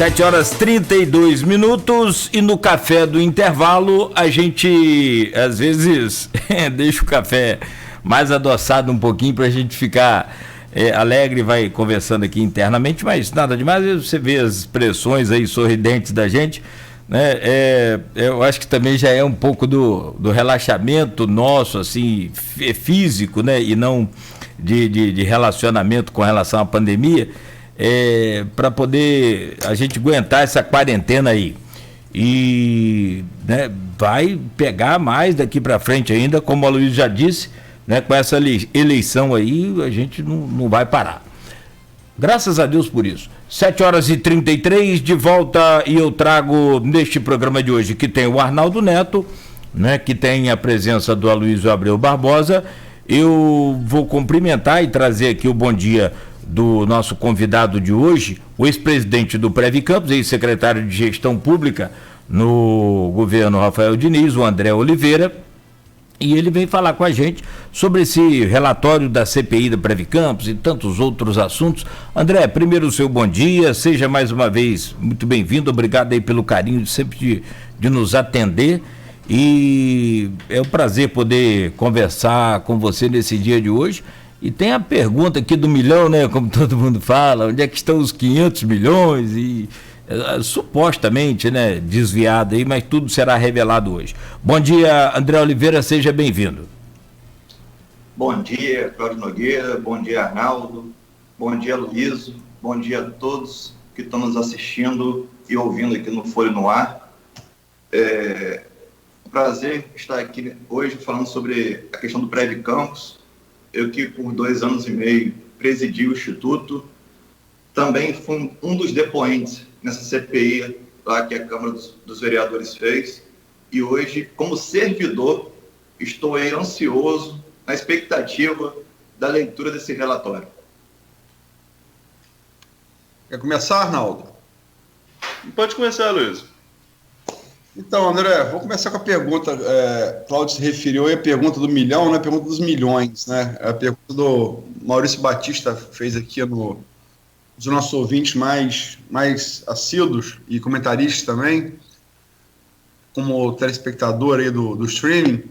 7h32 e no café do intervalo a gente às vezes deixa o café mais adoçado um pouquinho pra gente ficar alegre, vai conversando aqui internamente, mas nada demais. Você vê as expressões aí sorridentes da gente, né? Eu acho que também já é um pouco do relaxamento nosso, assim, físico, né? E não de relacionamento com relação à pandemia, para poder a gente aguentar essa quarentena aí. E, né, vai pegar mais daqui para frente ainda, como a Luiz já disse, né, com essa eleição aí, a gente não vai parar. Graças a Deus por isso. 7h33, de volta, e eu trago neste programa de hoje, que tem o Arnaldo Neto, né, que tem a presença do Aloysio Abreu Barbosa. Eu vou cumprimentar e trazer aqui o bom dia do nosso convidado de hoje, o ex-presidente do Previcampos, ex-secretário de Gestão Pública no governo Rafael Diniz, o André Oliveira, e ele vem falar com a gente sobre esse relatório da CPI da Previcampos e tantos outros assuntos. André, primeiro o seu bom dia, seja mais uma vez muito bem-vindo, obrigado aí pelo carinho sempre de nos atender, e é um prazer poder conversar com você nesse dia de hoje. E tem a pergunta aqui do milhão, né, como todo mundo fala, onde é que estão os 500 milhões e supostamente, né, desviado aí, mas tudo será revelado hoje. Bom dia, André Oliveira, seja bem-vindo. Bom dia, Cláudio Nogueira, bom dia, Arnaldo, bom dia, Luísio, bom dia a todos que estão nos assistindo e ouvindo aqui no Folha no Ar. É um prazer estar aqui hoje falando sobre a questão do Previcampos. Eu que por 2 anos e meio presidi o Instituto, também fui um dos depoentes nessa CPI lá que a Câmara dos Vereadores fez, e hoje, como servidor, estou aí ansioso, na expectativa da leitura desse relatório. Quer começar, Arnaldo? Pode começar, Luiz. Então, André, vou começar com a pergunta. Cláudio se referiu aí à pergunta do milhão, né? A pergunta dos milhões, né? A pergunta do Maurício Batista fez aqui dos nossos ouvintes mais assíduos e comentaristas também, como telespectador aí do streaming.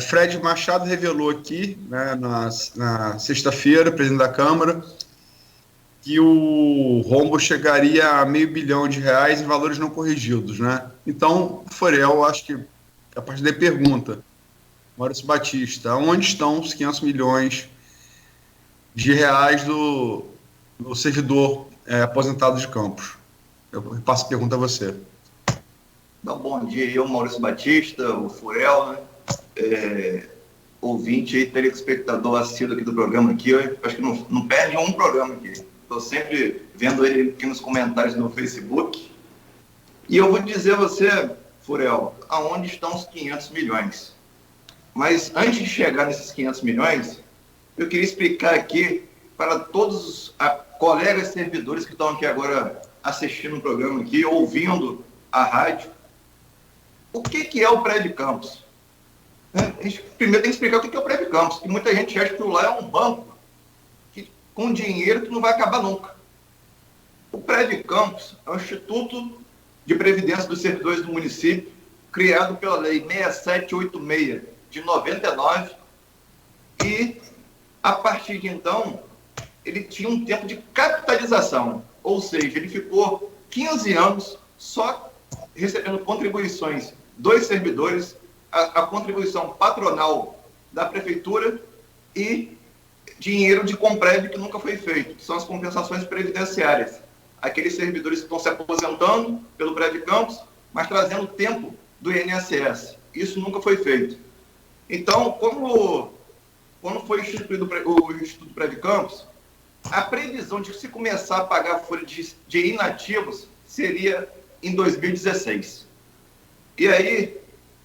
Fred Machado revelou aqui, né, na sexta-feira, presidente da Câmara, que o rombo chegaria a R$500 bilhão em valores não corrigidos, né? Então, Forel, acho que a partir da pergunta, Maurício Batista, onde estão os 500 milhões de reais do servidor aposentado de Campos? Eu passo a pergunta a você. Então, bom dia, eu, Maurício Batista, o Furel, né? Ouvinte e telespectador assíduo aqui do programa aqui, eu acho que não perde um programa aqui. Estou sempre vendo ele aqui nos comentários no Facebook. E eu vou dizer a você, Furel, aonde estão os 500 milhões. Mas antes de chegar nesses 500 milhões, eu queria explicar aqui para todos os colegas servidores que estão aqui agora assistindo o programa aqui, ouvindo a rádio, o que é o Previcampos? A gente primeiro tem que explicar o que é o Previcampos, que muita gente acha que lá é um banco com dinheiro que não vai acabar nunca. O Previcampos é o Instituto de Previdência dos Servidores do Município, criado pela Lei 6786 de 99, e a partir de então ele tinha um tempo de capitalização, ou seja, ele ficou 15 anos só recebendo contribuições dos servidores, a contribuição patronal da prefeitura e dinheiro de Comprev que nunca foi feito, que são as compensações previdenciárias. Aqueles servidores que estão se aposentando pelo Previcampos, mas trazendo tempo do INSS. Isso nunca foi feito. Então, quando foi instituído o Instituto Previcampos, a previsão de se começar a pagar a folha de inativos seria em 2016. E aí,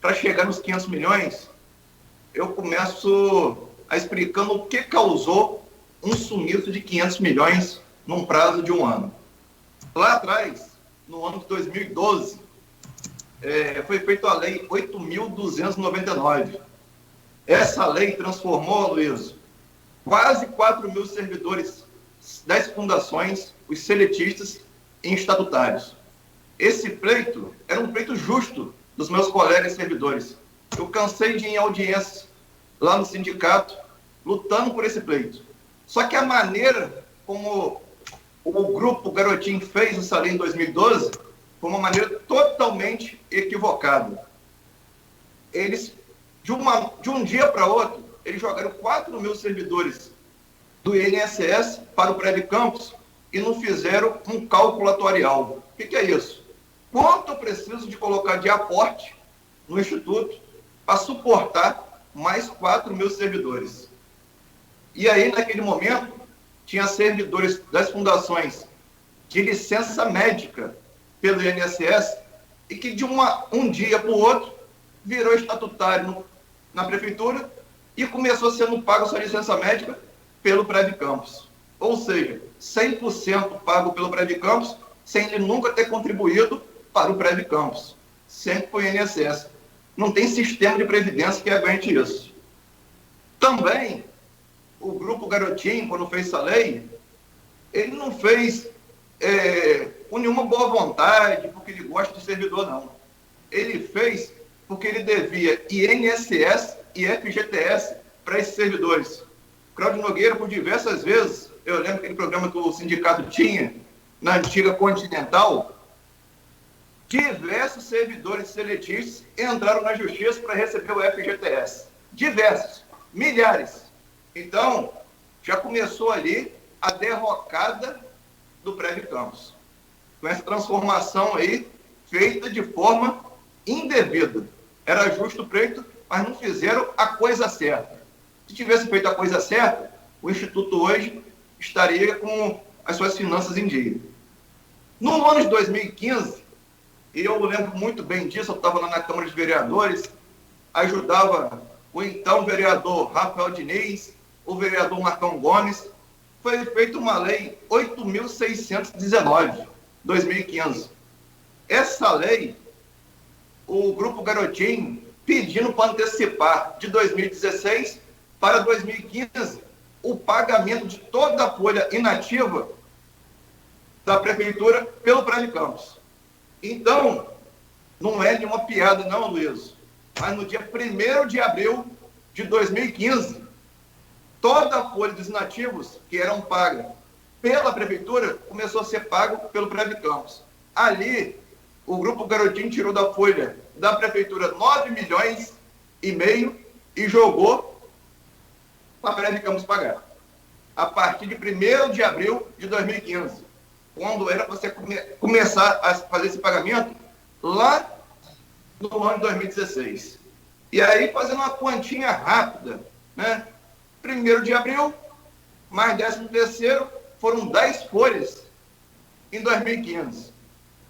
para chegar nos 500 milhões, eu começo explicando o que causou um sumiço de 500 milhões num prazo de um ano. Lá atrás, no ano de 2012, foi feita a Lei 8.299. Essa lei transformou, Luiz, quase 4 mil servidores das fundações, os seletistas, em estatutários. Esse pleito era um pleito justo dos meus colegas servidores. Eu cansei de ir em audiência lá no sindicato, lutando por esse pleito. Só que a maneira como o grupo Garotinho fez essa lei em 2012 foi uma maneira totalmente equivocada. Eles, de um dia para outro, eles jogaram 4 mil servidores do INSS para o Prévio Campos e não fizeram um cálculo atuarial. O que é isso? Quanto eu preciso de colocar de aporte no Instituto para suportar mais 4 mil servidores? E aí, naquele momento, tinha servidores das fundações de licença médica pelo INSS e que de um dia para o outro virou estatutário na prefeitura e começou sendo pago sua licença médica pelo Prévio Campos. Ou seja, 100% pago pelo Prévio Campos, sem ele nunca ter contribuído para o Prévio Campos. Sempre foi o INSS. Não tem sistema de previdência que aguente isso. Também, o grupo Garotinho, quando fez essa lei, ele não fez com nenhuma boa vontade, porque ele gosta de servidor, não. Ele fez porque ele devia INSS e FGTS para esses servidores. Cláudio Nogueira, por diversas vezes, eu lembro aquele programa que o sindicato tinha, na antiga Continental, diversos servidores seletistas entraram na justiça para receber o FGTS. Diversos, milhares. Então, já começou ali a derrocada do Prévio Campos. Com essa transformação aí, feita de forma indevida. Era justo o pleito, mas não fizeram a coisa certa. Se tivesse feito a coisa certa, o Instituto hoje estaria com as suas finanças em dia. No ano de 2015, e eu lembro muito bem disso, eu estava lá na Câmara de Vereadores, ajudava o então vereador Rafael Diniz, o vereador Marcão Gomes, foi feita uma lei 8.619, 2015. Essa lei, o Grupo Garotinho pedindo para antecipar de 2016 para 2015 o pagamento de toda a folha inativa da Prefeitura pelo Prévio Campos. Então, não é nenhuma piada não, Luiz, mas no dia 1º de abril de 2015, toda a folha dos inativos que eram pagas pela Prefeitura começou a ser pago pelo Prévio Campos. Ali, o Grupo Garotinho tirou da folha da Prefeitura 9,5 milhões e jogou para a Prévio Campos pagar. A partir de 1º de abril de 2015, quando era para você começar a fazer esse pagamento lá no ano de 2016. E aí, fazendo uma continha rápida, né? 1º de abril, mais 13º, foram 10 folhas em 2015.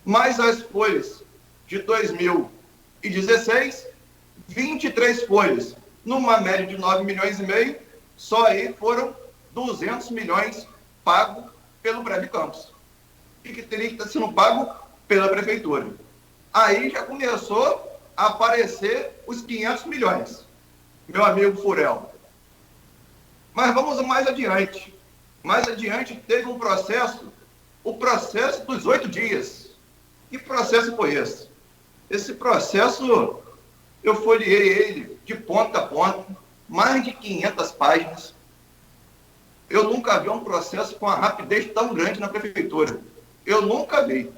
Mais as folhas de 2016, 23 folhas. Numa média de 9,5 milhões, só aí foram 200 milhões pagos pelo Prévio Campos. E que teria que estar sendo pago pela Prefeitura. Aí já começou a aparecer os 500 milhões, meu amigo Furel. Mas vamos mais adiante. Mais adiante teve um processo, o processo dos 8 dias. Que processo foi esse? Esse processo, eu folheei ele de ponta a ponta, mais de 500 páginas. Eu nunca vi um processo com uma rapidez tão grande na Prefeitura. Eu nunca vi.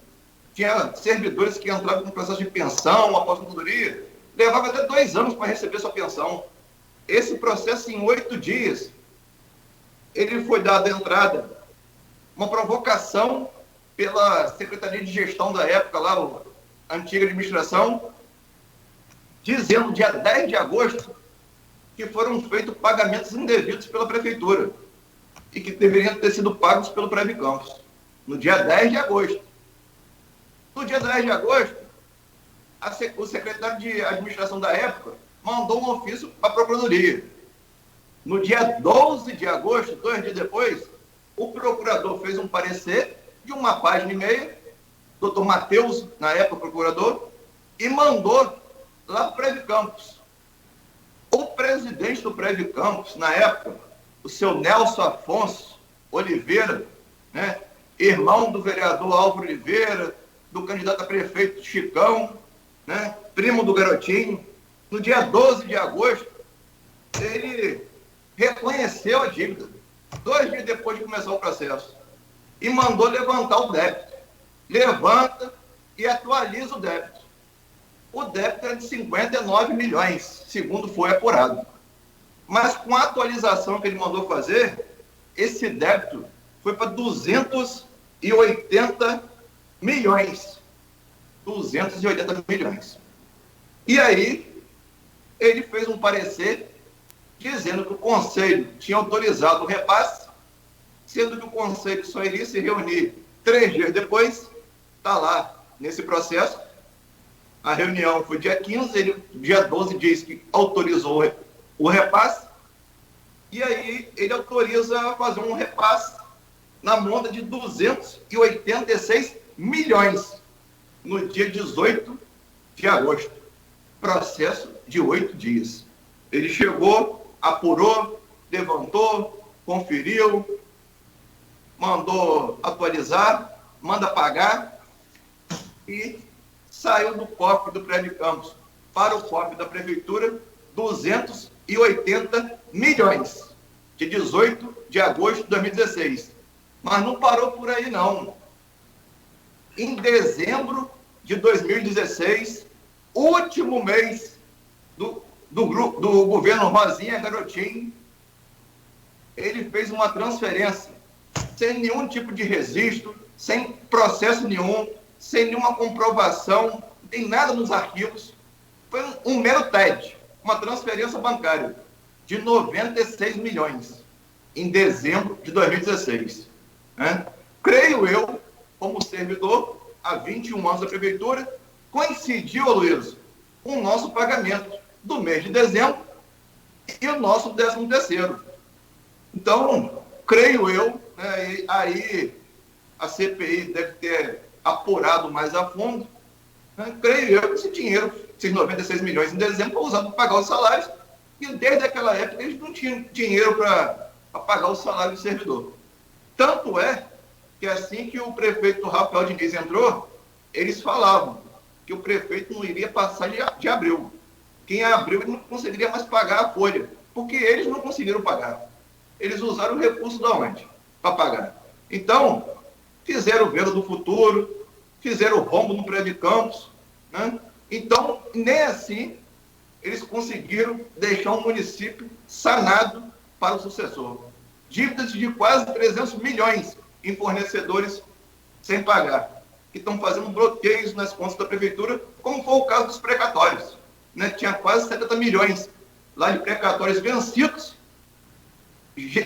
Tinha servidores que entravam com processo de pensão, aposentadoria, levava até 2 anos para receber sua pensão. Esse processo, em 8 dias, ele foi dado a entrada, uma provocação pela Secretaria de Gestão da época, lá, a antiga administração, dizendo, dia 10 de agosto, que foram feitos pagamentos indevidos pela Prefeitura e que deveriam ter sido pagos pelo Prévio Campos, no dia 10 de agosto. No dia 10 de agosto, o secretário de administração da época mandou um ofício para a Procuradoria. No dia 12 de agosto, 2 dias depois, o procurador fez um parecer de 1,5 página, doutor Matheus, na época procurador, e mandou lá para o Prévio Campos. O presidente do Prévio Campos, na época, o seu Nelson Afonso Oliveira, né, irmão do vereador Álvaro Oliveira, do candidato a prefeito Chicão, né? Primo do garotinho. No dia 12 de agosto, ele reconheceu a dívida, 2 dias depois de começar o processo, e mandou levantar o débito. Levanta e atualiza o débito. O débito era de 59 milhões, segundo foi apurado. Mas com a atualização que ele mandou fazer, esse débito foi para 280 milhões. 280 milhões. E aí, ele fez um parecer dizendo que o Conselho tinha autorizado o repasse, sendo que o Conselho só iria se reunir 3 dias depois. Está lá nesse processo. A reunião foi dia 15, ele, dia 12 diz que autorizou o repasse, e aí ele autoriza a fazer um repasse na monta de 286 milhões no dia 18 de agosto. Processo de 8 dias. Ele chegou, apurou, levantou, conferiu, mandou atualizar, manda pagar e saiu do cofre do Prédio Campos para o cofre da Prefeitura 280 milhões, de 18 de agosto de 2016. Mas não parou por aí, não. Em dezembro de 2016, último mês do governo Rosinha Garotinho, ele fez uma transferência sem nenhum tipo de registro, sem processo nenhum, sem nenhuma comprovação, não tem nada nos arquivos. Foi um mero TED, uma transferência bancária de 96 milhões em dezembro de 2016. Né? Creio eu, como servidor, há 21 anos da Prefeitura, coincidiu, Luiz, com o nosso pagamento do mês de dezembro e o nosso 13º. Então, creio eu, né, aí a CPI deve ter apurado mais a fundo, né, creio eu que esse dinheiro, esses 96 milhões em dezembro, foi usado para pagar os salários, e desde aquela época eles não tinham dinheiro para pagar o salário do servidor. Tanto é que assim que o prefeito Rafael Diniz entrou, eles falavam que o prefeito não iria passar de abril. Que em abril ele não conseguiria mais pagar a folha, porque eles não conseguiram pagar. Eles usaram o recurso da onde para pagar. Então, fizeram o velo do futuro, fizeram o rombo no Prédio Campos, né? Então, nem assim eles conseguiram deixar o município sanado para o sucessor. Dívidas de quase 300 milhões em fornecedores sem pagar, que estão fazendo bloqueios nas contas da prefeitura, como foi o caso dos precatórios, né? Tinha quase 70 milhões lá de precatórios vencidos.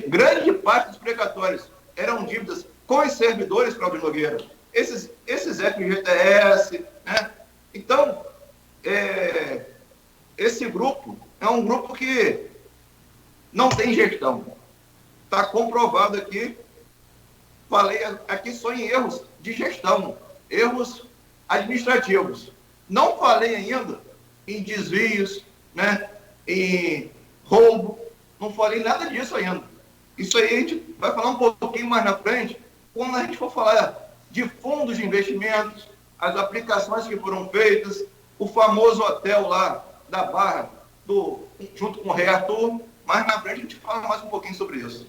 Grande parte dos precatórios eram dívidas com os servidores, Claudio Nogueira, esses FGTS, né? Então, esse grupo é um grupo que não tem gestão. Está comprovado aqui, falei aqui só em erros de gestão, erros administrativos. Não falei ainda em desvios, né, em roubo, não falei nada disso ainda. Isso aí a gente vai falar um pouquinho mais na frente, quando a gente for falar de fundos de investimentos, as aplicações que foram feitas, o famoso hotel lá da Barra, junto com o Rei Arthur, mas na frente a gente fala mais um pouquinho sobre isso.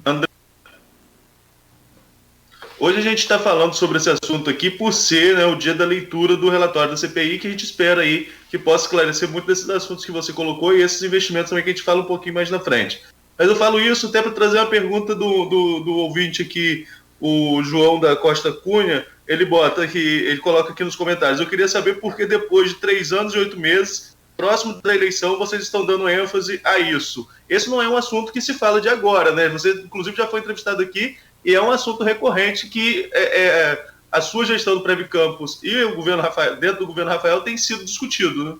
André, hoje a gente está falando sobre esse assunto aqui por ser, né, o dia da leitura do relatório da CPI, que a gente espera aí que possa esclarecer muito desses assuntos que você colocou e esses investimentos também que a gente fala um pouquinho mais na frente. Mas eu falo isso até para trazer uma pergunta do ouvinte aqui, o João da Costa Cunha. Ele coloca aqui nos comentários: eu queria saber por que depois de 3 anos e 8 meses, próximo da eleição, vocês estão dando ênfase a isso. Esse não é um assunto que se fala de agora, né? Você, inclusive, já foi entrevistado aqui e é um assunto recorrente que a sua gestão do Prédio Campos e o governo Rafael, dentro do governo Rafael, tem sido discutido, né?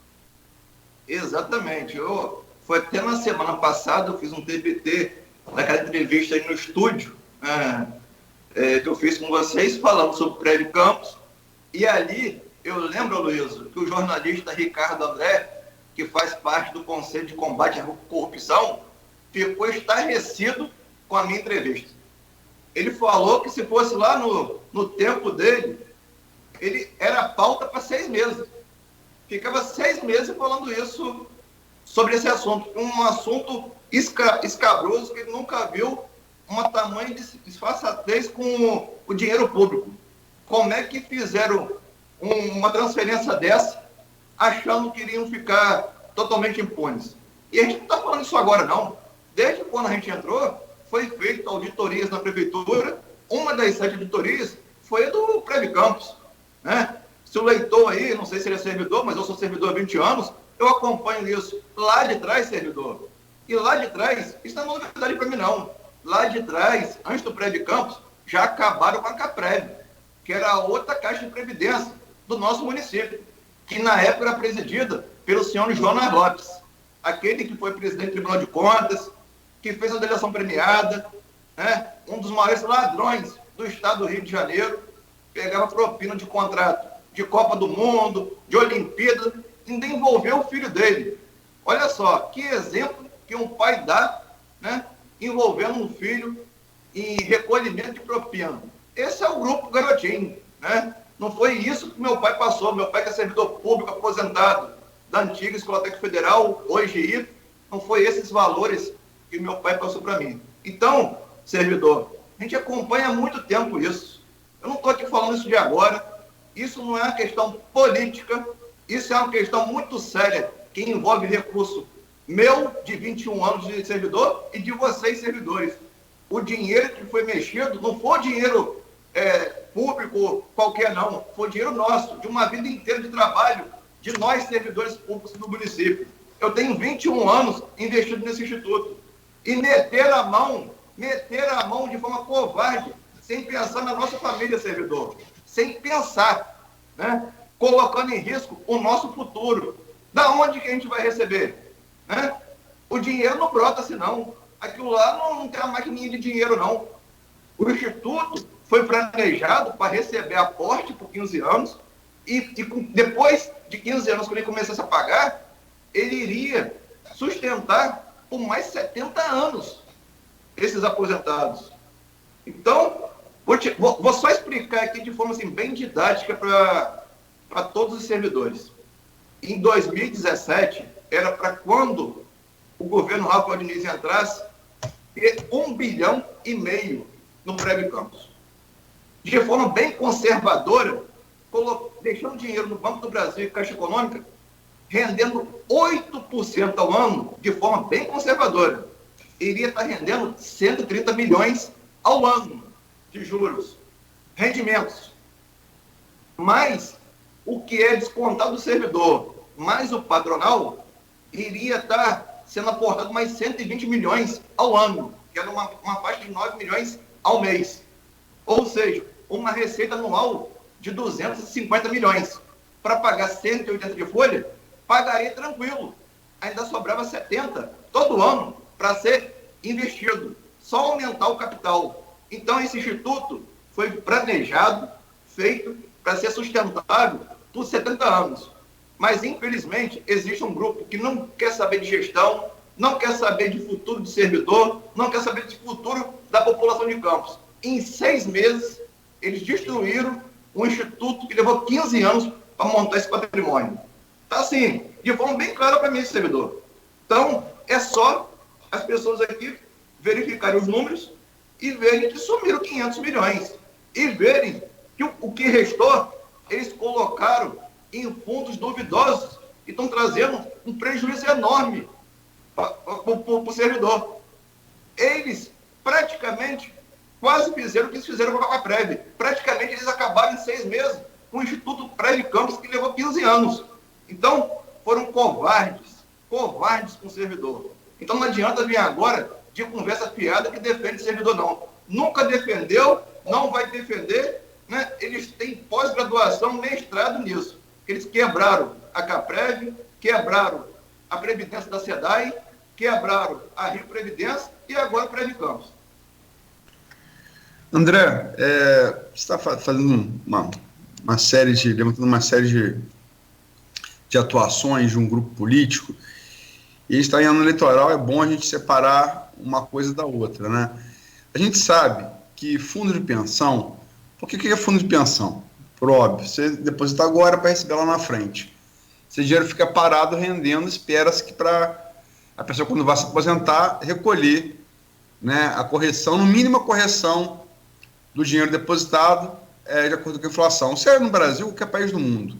Exatamente. Foi até na semana passada, eu fiz um TBT, naquela entrevista aí no estúdio, que eu fiz com vocês, falando sobre o Prédio Campos, e ali eu lembro, Luiz, que o jornalista Ricardo André, que faz parte do Conselho de Combate à Corrupção, ficou estarrecido com a minha entrevista. Ele falou que se fosse lá no tempo dele, ele era pauta para 6 meses. Ficava 6 meses falando isso, sobre esse assunto. Um assunto escabroso, que ele nunca viu uma tamanha disfarçatez com o dinheiro público. Como é que fizeram uma transferência dessa, achando que iriam ficar totalmente impunes? E a gente não está falando isso agora, não. Desde quando a gente entrou, foi feita auditorias na prefeitura. Uma das 7 auditorias foi a do Prev Campos, né? Se o leitor aí, não sei se ele é servidor, mas eu sou servidor há 20 anos, eu acompanho isso lá de trás, servidor. E lá de trás, isso não é novidade para mim, não. Lá de trás, antes do Prev Campos, já acabaram com a Caprev, que era a outra caixa de previdência do nosso município, que na época era presidida pelo senhor Jonas Lopes, aquele que foi presidente do Tribunal de Contas, que fez a delação premiada, né? Um dos maiores ladrões do estado do Rio de Janeiro, pegava propina de contrato de Copa do Mundo, de Olimpíada, ainda envolveu o filho dele. Olha só, que exemplo que um pai dá, né, envolvendo um filho em recolhimento de propina. Esse é o grupo garotinho, né? Não foi isso que meu pai passou. Meu pai, que é servidor público aposentado da antiga Escola Técnica Federal, hoje IF, não foi esses valores que meu pai passou para mim. Então, servidor, a gente acompanha há muito tempo isso. Eu não estou aqui falando isso de agora. Isso não é uma questão política, isso é uma questão muito séria, que envolve recurso meu, de 21 anos de servidor, e de vocês, servidores. O dinheiro que foi mexido não foi dinheiro público qualquer, não. Foi dinheiro nosso, de uma vida inteira de trabalho, de nós, servidores públicos do município. Eu tenho 21 anos investido nesse instituto. E meter a mão de forma covarde, sem pensar na nossa família, servidor. Sem pensar, né? Colocando em risco o nosso futuro. Da onde que a gente vai receber? Né? O dinheiro não brota assim, não. Aquilo lá não tem uma maquininha de dinheiro, não. O Instituto foi planejado para receber aporte por 15 anos e depois de 15 anos, quando ele começasse a pagar, ele iria sustentar por mais 70 anos esses aposentados. Então, vou só explicar aqui de forma assim, bem didática para todos os servidores. Em 2017, era para quando o governo Rafael Diniz entrasse, ter 1,5 bilhão no Prev Campos. De forma bem conservadora, deixando dinheiro no Banco do Brasil e Caixa Econômica, rendendo 8% ao ano, de forma bem conservadora. Iria estar rendendo 130 milhões ao ano de juros, rendimentos. Mas o que é descontado do servidor, mais o patronal, iria estar sendo aportado mais 120 milhões ao ano, que era uma faixa de 9 milhões ao mês. Ou seja, uma receita anual de 250 milhões. Para pagar 180 de folha, pagaria tranquilo. Ainda sobrava 70 todo ano para ser investido. Só aumentar o capital. Então, esse instituto foi planejado, feito para ser sustentável por 70 anos. Mas, infelizmente, existe um grupo que não quer saber de gestão, não quer saber de futuro de servidor, não quer saber de futuro da população de Campos. Em 6 meses, eles destruíram um instituto que levou 15 anos para montar esse patrimônio. Está assim, de forma bem clara para mim, esse servidor. Então, é só as pessoas aqui verificarem os números e verem que sumiram 500 milhões. E verem que o que restou, eles colocaram em fundos duvidosos e estão trazendo um prejuízo enorme para o servidor. Eles praticamente quase fizeram o que eles fizeram com a Prev. Praticamente eles acabaram em 6 meses com o Instituto Prev Campos, que levou 15 anos. Então, foram covardes com o servidor. Então não adianta vir agora de conversa fiada que defende o servidor, não. Nunca defendeu, não vai defender, né? Eles têm pós-graduação, mestrado nisso. Eles quebraram a Caprev, quebraram a Previdência da SEDAI, quebraram a Rio Previdência e agora a Prev Campos. André, você está fazendo levantando uma série de atuações de um grupo político, e está em ano eleitoral, é bom a gente separar uma coisa da outra, né? A gente sabe que fundo de pensão... Por que é fundo de pensão? Por óbvio, você deposita agora para receber lá na frente. Esse dinheiro fica parado, rendendo, espera-se que para a pessoa, quando vai se aposentar, recolher, né, a correção, no mínimo a correção do dinheiro depositado, de acordo com a inflação. Isso é no Brasil, qualquer país do mundo.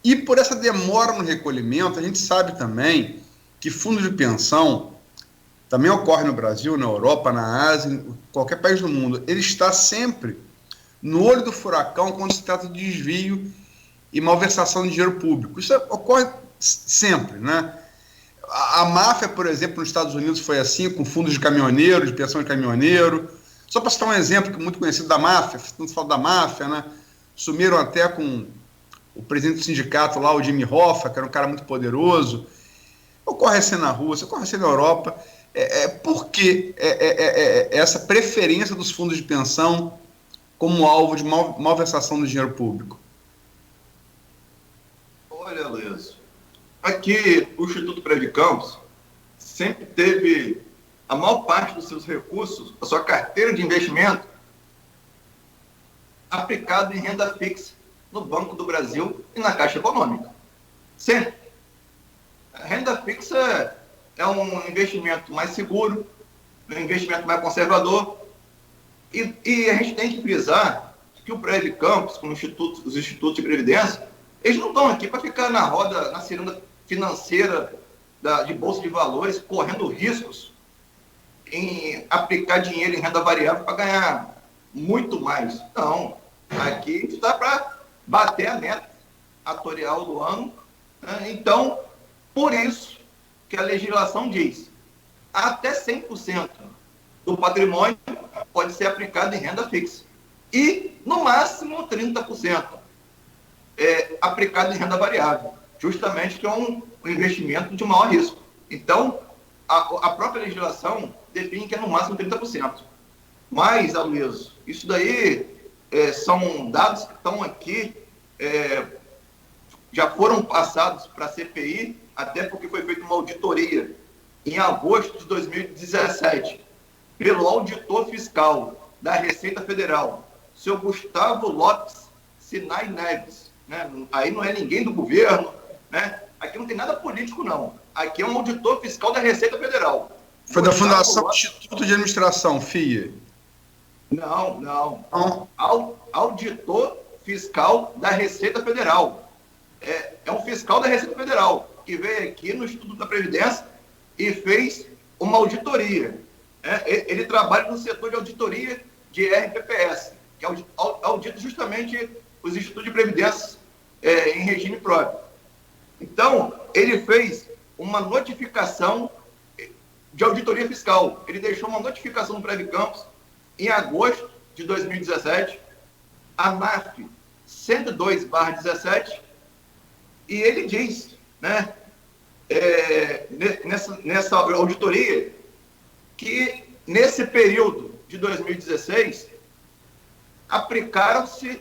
E por essa demora no recolhimento, a gente sabe também que fundo de pensão também ocorre no Brasil, na Europa, na Ásia, em qualquer país do mundo. Ele está sempre no olho do furacão quando se trata de desvio e malversação de dinheiro público. Isso ocorre sempre, né? A máfia, por exemplo, nos Estados Unidos foi assim, com fundos de caminhoneiro, de pensão de caminhoneiro. Só para citar um exemplo que é muito conhecido da máfia, não se fala da máfia, né? Sumiram até com o presidente do sindicato lá, o Jimmy Hoffa, que era um cara muito poderoso. Ocorre assim na Rússia, ocorre assim na Europa. Por que essa preferência dos fundos de pensão como alvo de malversação do dinheiro público? Olha, Luiz, aqui o Instituto Prévio Campos sempre teve a maior parte dos seus recursos, a sua carteira de investimento, aplicado em renda fixa no Banco do Brasil e na Caixa Econômica. Sempre. A renda fixa é um investimento mais seguro, um investimento mais conservador, e a gente tem que frisar que o Prévio Campos, com os institutos de previdência, eles não estão aqui para ficar na roda, na ciranda financeira de bolsa de valores, correndo riscos em aplicar dinheiro em renda variável para ganhar muito mais. Não. Aqui a gente está para bater a meta atuarial do ano, né? Então, por isso que a legislação diz até 100% do patrimônio pode ser aplicado em renda fixa. E, no máximo, 30% aplicado em renda variável, justamente que é um investimento de maior risco. Então, a própria legislação define que é no máximo 30%. Mas, Aloysio, isso daí são dados que estão aqui, já foram passados para a CPI, até porque foi feita uma auditoria em agosto de 2017, pelo auditor fiscal da Receita Federal, seu Gustavo Lopes Sinai Neves, né? Aí não é ninguém do governo, né? Aqui não tem nada político, não. Aqui é um auditor fiscal da Receita Federal. Foi da Fundação Instituto de Administração, FIA? Não. Auditor fiscal da Receita Federal. É um fiscal da Receita Federal que veio aqui no Instituto da Previdência e fez uma auditoria. Ele trabalha no setor de auditoria de RPPS, que audita justamente os institutos de previdência em regime próprio. Então, ele fez uma notificação de auditoria fiscal. Ele deixou uma notificação no Prévio Campos em agosto de 2017, a NAF 102/17, e ele diz, né, nessa auditoria, que nesse período de 2016,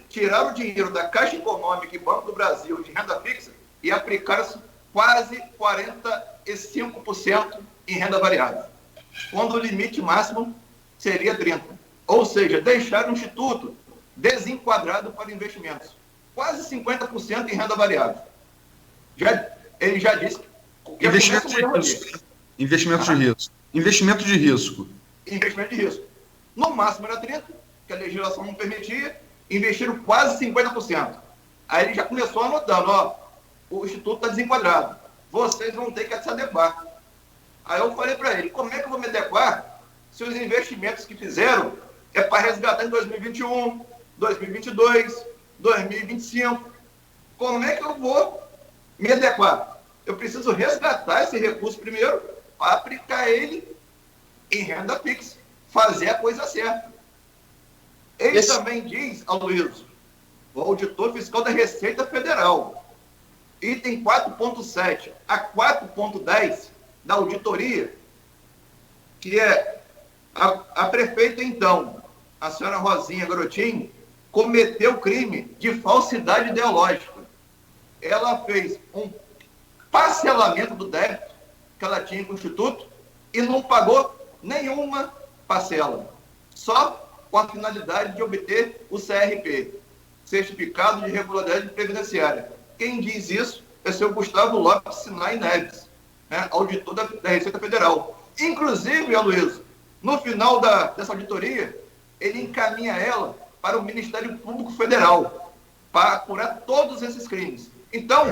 tiraram o dinheiro da Caixa Econômica e Banco do Brasil de renda fixa e aplicaram-se quase 45% em renda variável, quando o limite máximo seria 30%. Ou seja, deixaram o Instituto desenquadrado para investimentos, quase 50% em renda variável. Ele já disse que investimento de risco. Investimento de risco. No máximo era 30%, que a legislação não permitia, investiram quase 50%. Aí ele já começou anotando, o Instituto está desenquadrado, vocês vão ter que se adequar. Aí eu falei para ele, como é que eu vou me adequar se os investimentos que fizeram é para resgatar em 2021, 2022, 2025? Como é que eu vou me adequar? Eu preciso resgatar esse recurso primeiro para aplicar ele em renda fixa, fazer a coisa certa. Ele também diz, Aloysio, o auditor fiscal da Receita Federal, item 4.7 a 4.10 da auditoria, que é a prefeita, então, a senhora Rosinha Garotinho, cometeu crime de falsidade ideológica. Ela fez um parcelamento do débito que ela tinha com o Instituto e não pagou nenhuma parcela. só com a finalidade de obter o CRP, Certificado de Regularidade Previdenciária. Quem diz isso é o senhor Gustavo Lopes Sinai Neves, né, auditor da Receita Federal. Inclusive, Aloysio, no final dessa auditoria, ele encaminha ela para o Ministério Público Federal para apurar todos esses crimes. Então,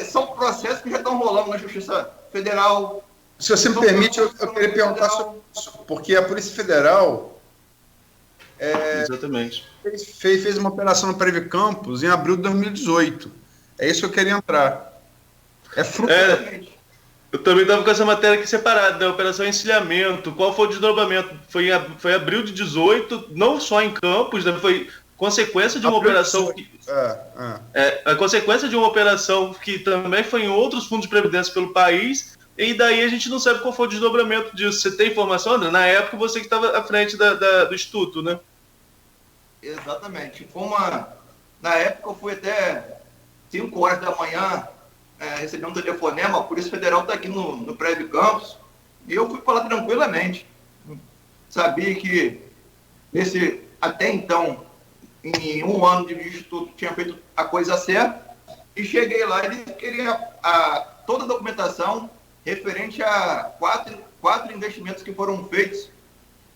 são processos que já estão rolando na Justiça Federal. Se você me permite, eu queria perguntar sobre isso, porque a Polícia Federal Exatamente. fez uma operação no Preve Campos em abril de 2018. É isso que eu queria entrar. É fruto. Eu também estava com essa matéria aqui separada, da Operação Encilhamento. Qual foi o desdobramento? Foi em abril de 18, não só em Campos, né? Foi consequência de uma operação a consequência de uma operação que também foi em outros fundos de previdência pelo país, e daí a gente não sabe qual foi o desdobramento disso. Você tem informação, André? Na época você que estava à frente do Instituto, né? Exatamente. Na época eu fui até 5 horas da manhã, recebi um telefonema, a Polícia Federal está aqui no Preve Campos, e eu fui para lá tranquilamente. Sabia que até então, em 1 ano de instituto, tinha feito a coisa certa, e cheguei lá, ele queria toda a documentação referente a quatro investimentos que foram feitos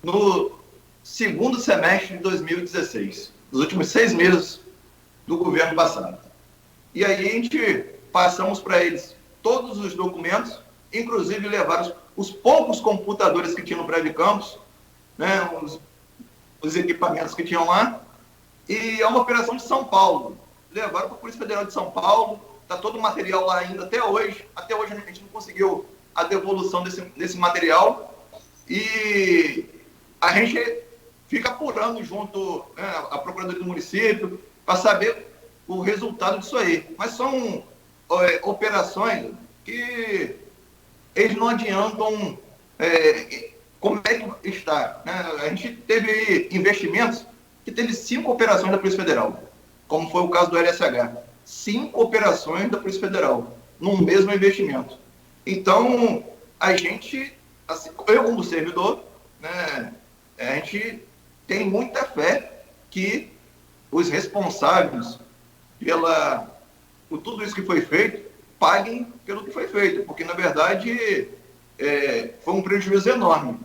no segundo semestre de 2016, nos últimos 6 meses do governo passado. E aí a gente passamos para eles todos os documentos, inclusive levaram os poucos computadores que tinham no Preve Campos, né, os equipamentos que tinham lá, e é uma operação de São Paulo. Levaram para a Polícia Federal de São Paulo, está todo o material lá ainda até hoje. Até hoje a gente não conseguiu a devolução desse material, e a gente fica apurando junto, né, a Procuradoria do Município para saber o resultado disso aí. Mas são operações que eles não adiantam como é que está, né? A gente teve aí investimentos que teve 5 operações da Polícia Federal, como foi o caso do LSH. 5 operações da Polícia Federal, num mesmo investimento. Então, a gente, assim, eu como servidor, né, a gente tem muita fé que os responsáveis por tudo isso que foi feito, paguem pelo que foi feito, porque, na verdade, foi um prejuízo enorme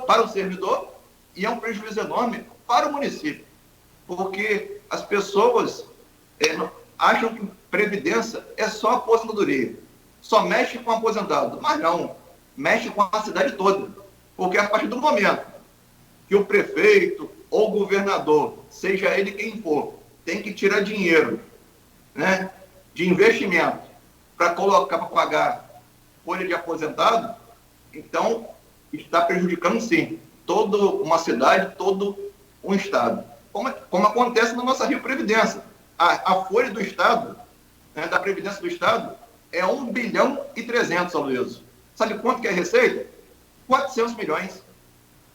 para o servidor e é um prejuízo enorme para o município, porque as pessoas acham que previdência é só aposentadoria, só mexe com o aposentado, mas não, mexe com a cidade toda, porque a partir do momento que o prefeito ou o governador, seja ele quem for, tem que tirar dinheiro, né, de investimento para colocar para pagar folha de aposentado, então está prejudicando sim toda uma cidade, todo um estado, como acontece na nossa Rio Previdência. A folha do estado, né, da Previdência do estado, é 1,3 bilhão, Aloysio. Sabe quanto que é a receita? 400 milhões.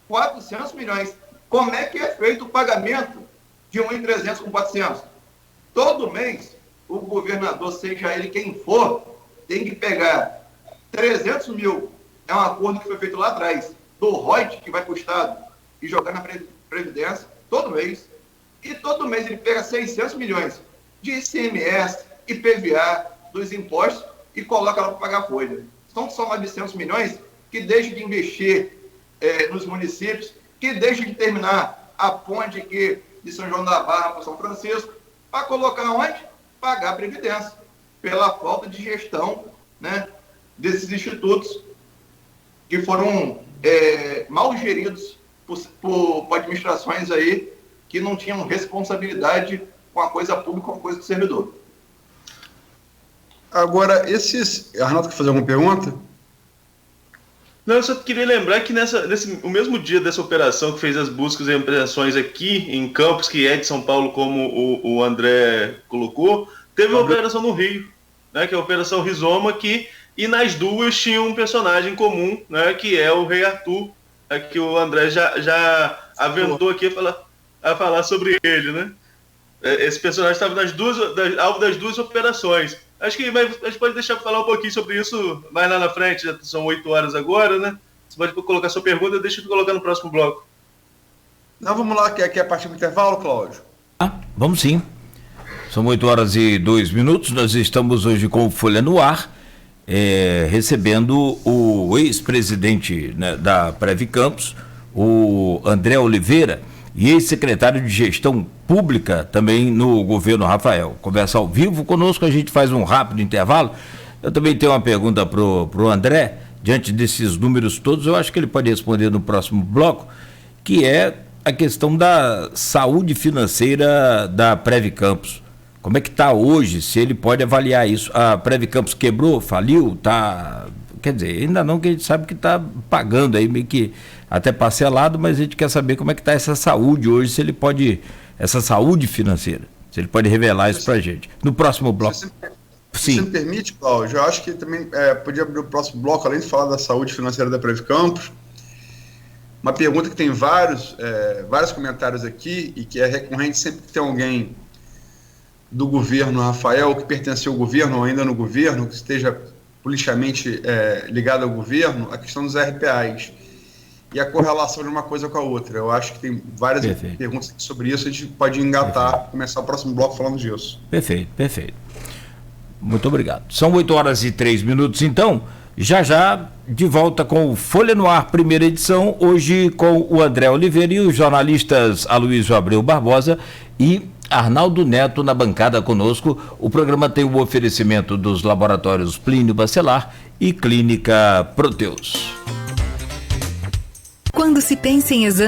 400 milhões. Como é que é feito o pagamento de 1.300 com 400? Todo mês, o governador, seja ele quem for, tem que pegar 300 mil, é um acordo que foi feito lá atrás, do ROIT, que vai para o Estado, e jogar na Previdência, todo mês. E todo mês ele pega 600 milhões de ICMS, IPVA, dos impostos, e coloca lá para pagar a folha. Então, são 900 milhões que deixam de investir nos municípios, que deixam de terminar a ponte aqui de São João da Barra para São Francisco, para colocar onde? Pagar a Previdência, pela falta de gestão, né, desses institutos que foram mal geridos por administrações aí que não tinham responsabilidade com a coisa pública, com a coisa do servidor. Agora, Arnaldo, quer fazer alguma pergunta? Não, eu só queria lembrar que o mesmo dia dessa operação que fez as buscas e apreensões aqui em Campos, que é de São Paulo, como o André colocou, teve uma operação no Rio, né, que é a Operação Rizoma, e nas duas tinha um personagem comum, né, que é o Rei Arthur, que o André já aventou aqui a falar sobre ele, né? Esse personagem estava alvo das duas operações. Acho que a gente pode deixar para falar um pouquinho sobre isso mais lá na frente, já são 8 horas agora, né? Você pode colocar sua pergunta, deixa eu colocar no próximo bloco. Não, vamos lá, quer partir do intervalo, Cláudio? Vamos sim. São 8h02. Nós estamos hoje com o Folha no Ar, recebendo o ex-presidente, né, da Prev Campos, o André Oliveira, e ex-secretário de Gestão Pública também no governo Rafael. Conversa ao vivo conosco, a gente faz um rápido intervalo. Eu também tenho uma pergunta pro André, diante desses números todos, eu acho que ele pode responder no próximo bloco, que é a questão da saúde financeira da Prev Campos. Como é que está hoje, se ele pode avaliar isso? A Prev Campos quebrou, faliu, quer dizer, ainda não, que a gente sabe que está pagando aí meio que até parcelado, mas a gente quer saber como é que está essa saúde hoje, se ele pode, essa saúde financeira, se ele pode revelar isso para a gente. No próximo bloco. Se você me permite, Cláudio, eu acho que também podia abrir o próximo bloco, além de falar da saúde financeira da Prev Campos, uma pergunta que tem vários comentários aqui e que é recorrente sempre que tem alguém do governo Rafael, que pertenceu ao governo ou ainda no governo, que esteja politicamente ligado ao governo, a questão dos RPAs e a correlação de uma coisa com a outra. Eu acho que tem várias perguntas aqui sobre isso, a gente pode engatar, começar o próximo bloco falando disso. Perfeito. Muito obrigado. São 8h03, então, já de volta com o Folha no Ar, primeira edição, hoje com o André Oliveira e os jornalistas Aloysio Abreu Barbosa e Arnaldo Neto na bancada conosco. O programa tem o oferecimento dos laboratórios Plínio Bacelar e Clínica Proteus. Quando se pensa em exame